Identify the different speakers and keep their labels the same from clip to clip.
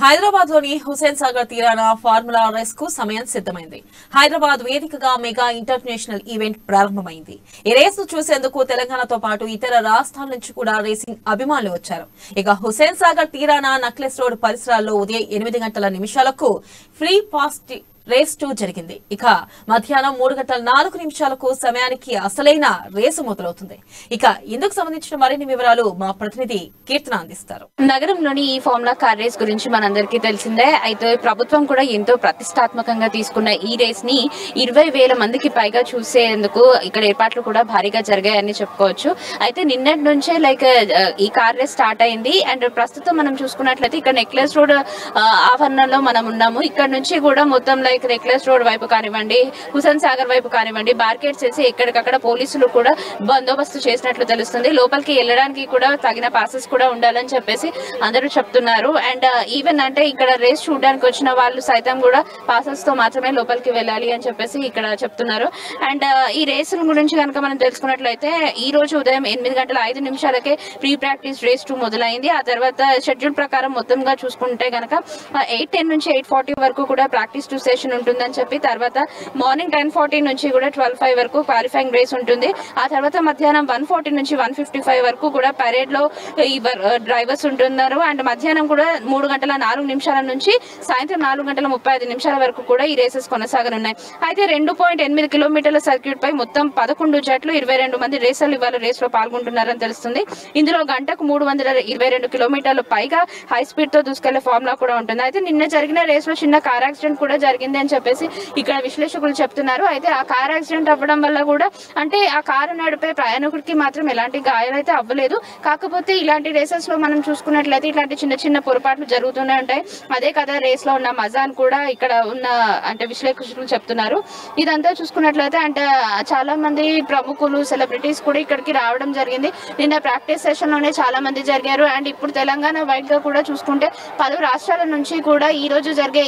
Speaker 1: హైదరాబాద్ లోని హుసేన్ సాగర్ తీరాన formula race కు సమయం సిద్ధమైంది. హైదరాబాద్ వేదికగా మెగా ఇంటర్నేషనల్ ఈవెంట్ ప్రారంభమైంది. ఈ రేస్ ను చూసేందుకు తెలంగాణతో పాటు ఇతర రాష్ట్రాల నుంచి కూడా రేసింగ్ అభిమానులు వచ్చారు. ఇక హుసేన్ సాగర్ తీరాన నక్లెస్ రోడ్ పరిసరాల్లో ఉదయం 8 గంటల ఫ్రీ ఫాస్ట్ రేస్ 2 జరిగింది. ఇక మధ్యాహ్నం 3 గంటల 4 సమయానికి అసలైన రేసు మొదలవుతుంది. ఇక ఇందుకు సంబంధించిన మరిన్ని వివరాలు మా ప్రతినిధి కీర్తన అందిస్తారు.
Speaker 2: నగరంలోని ఈ ఫార్ములా కార్ రేస్ గురించి మనందరికీ తెలిసిందే. అయితే ప్రభుత్వం కూడా ఎంతో ప్రతిష్టాత్మకంగా తీసుకున్న ఈ రేస్ ని 20,000 మందికి పైగా చూసేందుకు ఇక్కడ ఏర్పాట్లు కూడా భారీగా జరిగాయని చెప్పుకోవచ్చు. అయితే నిన్నటి నుంచే ఈ కార్ రేస్ స్టార్ట్ అయింది. అండ్ ప్రస్తుతం మనం చూసుకున్నట్లయితే ఇక్కడ నెక్లెస్ రోడ్ ఆవరణలో మనం ఉన్నాము. ఇక్కడ నుంచి కూడా మొత్తం నెక్లెస్ రోడ్ వైపు కానివ్వండి, హుసేన్ సాగర్ వైపు కానివ్వండి, బార్కెట్స్ చేసి ఎక్కడికక్కడ పోలీసులు కూడా బందోబస్తు చేసినట్లు తెలుస్తుంది. లోపలికి వెళ్ళడానికి కూడా తగిన పాసెస్ కూడా ఉండాలని చెప్పేసి అందరూ చెప్తున్నారు. అండ్ ఈవెన్ అంటే ఇక్కడ రేస్ చూడడానికి వచ్చిన వాళ్ళు సైతం కూడా పాసెస్ తో మాత్రమే లోపలికి వెళ్ళాలి అని చెప్పేసి ఇక్కడ చెప్తున్నారు. అండ్ ఈ రేసుల గురించి కనుక మనం తెలుసుకున్నట్లయితే ఈ రోజు ఉదయం 8 గంటల 5 ప్రీ ప్రాక్టీస్ రేస్ 2 మొదలైంది. ఆ తర్వాత షెడ్యూల్ ప్రకారం మొత్తంగా చూసుకుంటే కనుక 8:10 నుంచి 8:40 వరకు కూడా ప్రాక్టీస్ 2 సెషన్ ఉంటుందని చెప్పి, తర్వాత మార్నింగ్ 10:40 నుంచి కూడా 12:05 వరకు క్వాలిఫైయింగ్ రేస్ ఉంటుంది. ఆ తర్వాత మధ్యాహ్నం 1:40 నుంచి 1:55 వరకు కూడా పరేడ్ లో ఈ డ్రైవర్స్ ఉంటున్నారు. అండ్ మధ్యాహ్నం కూడా 3 గంటల 4 నుంచి సాయంత్రం 4 గంటల 35 వరకు కూడా ఈ రేసెస్ కొనసాగనున్నాయి. అయితే 2.8 కిలోమీటర్ల సర్క్యూట్ పై మొత్తం 11 జట్లు 22 మంది రేసర్లు ఇవాళ రేస్ లో పాల్గొంటున్నారని తెలుస్తుంది. ఇందులో గంటకు 322 కిలోమీటర్ల పైగా హై స్పీడ్ తో దూసుకెళ్లే ఫార్ములా కూడా ఉంటుంది. అయితే నిన్న జరిగిన రేస్ లో చిన్న కార్ యాక్సిడెంట్ కూడా జరిగింది అని చెప్పేసి ఇక్కడ విశ్లేషకులు చెప్తున్నారు. అయితే ఆ కార్ యాక్సిడెంట్ అవ్వడం వల్ల కూడా అంటే ఆ కారు నడిపే ప్రయాణికుడికి మాత్రం ఎలాంటి గాయాలైతే అవ్వలేదు. కాకపోతే ఇలాంటి రేసెస్ లో మనం చూసుకున్నట్లయితే ఇట్లాంటి చిన్న చిన్న పొరపాట్లు జరుగుతూనే ఉంటాయి. అదే కదా రేస్ లో ఉన్న మజాన్ కూడా ఇక్కడ ఉన్న అంటే విశ్లేషకులు చెప్తున్నారు. ఇదంతా చూసుకున్నట్లయితే అంటే చాలా మంది ప్రముఖులు, సెలబ్రిటీస్ కూడా ఇక్కడికి రావడం జరిగింది. నిన్న ప్రాక్టీస్ సెషన్ లోనే చాలా మంది జరిగారు. అండ్ ఇప్పుడు తెలంగాణ వైడ్ గా కూడా చూసుకుంటే 10 రాష్ట్రాల నుంచి కూడా ఈ రోజు జరిగే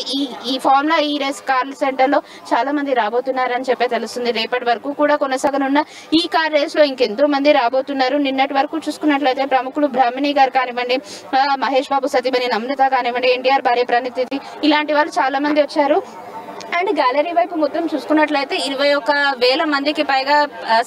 Speaker 2: ఈ ఫార్ములా ఈ రేస్ కార్ సెంటర్ లో చాలా మంది రాబోతున్నారని చెప్పే తెలుస్తుంది. రేపటి వరకు కూడా కొనసాగనున్న ఈ కార్ రేస్ లో ఇంకెంతో మంది రాబోతున్నారు. నిన్నటి వరకు చూసుకున్నట్లయితే ప్రముఖులు బ్రాహ్మణి గారు కానివ్వండి, మహేష్ బాబు సతీమణి నమ్రత కానివ్వండి, ఎన్టీఆర్ భార్య ప్రణితి, ఇలాంటి వాళ్ళు చాలా మంది వచ్చారు. అండ్ గ్యాలరీ వైపు మొత్తం చూసుకున్నట్లయితే 21,000 మందికి పైగా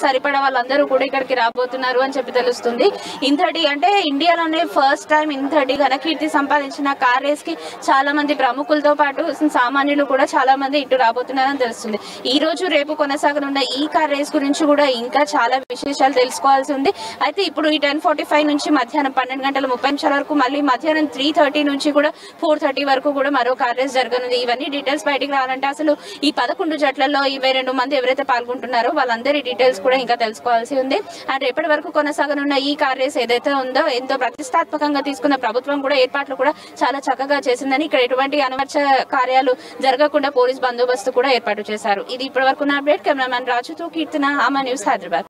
Speaker 2: సరిపడా వాళ్ళందరూ కూడా ఇక్కడికి రాబోతున్నారు అని చెప్పి తెలుస్తుంది. ఇంతటి అంటే ఇండియాలోనే ఫస్ట్ టైం ఇంతటి ఘనకీర్తి సంపాదించిన కార్ రేస్ కి చాలా మంది ప్రముఖులతో పాటు సామాన్యులు కూడా చాలా మంది ఇటు రాబోతున్నారని తెలుస్తుంది. ఈ రోజు రేపు కొనసాగనున్న ఈ కార్ రేస్ గురించి కూడా ఇంకా చాలా విశేషాలు తెలుసుకోవాల్సి ఉంది. అయితే ఇప్పుడు ఈ 10:45 నుంచి మధ్యాహ్నం 12 గంటల 30 వరకు, మళ్ళీ మధ్యాహ్నం 3:30 నుంచి కూడా 4:30 వరకు కూడా మరో కార్ రేస్ జరగనుంది. ఇవన్నీ డీటెయిల్స్ బయటికి రావాలంటే అసలు ఈ 11 జట్లలో 22 మంది ఎవరైతే పాల్గొంటున్నారో వాళ్ళందరి డీటెయిల్స్ కూడా ఇంకా తెలుసుకోవాల్సి ఉంది. అండ్ రేపటి వరకు కొనసాగనున్న ఈ కార్ రేస్ ఏదైతే ఉందో ఎంతో ప్రతిష్టాత్మకంగా తీసుకున్న ప్రభుత్వం కూడా ఏర్పాట్లు కూడా చాలా చక్కగా చేసిందని, ఇక్కడ ఎటువంటి అనవసర కార్యాలు జరగకుండా పోలీస్ బందోబస్తు కూడా ఏర్పాటు చేశారు. ఇది ఇప్పటి వరకు అప్డేట్. కెమెరామ్యాన్ రాజుతో కీర్తన, అమా న్యూస్, హైదరాబాద్.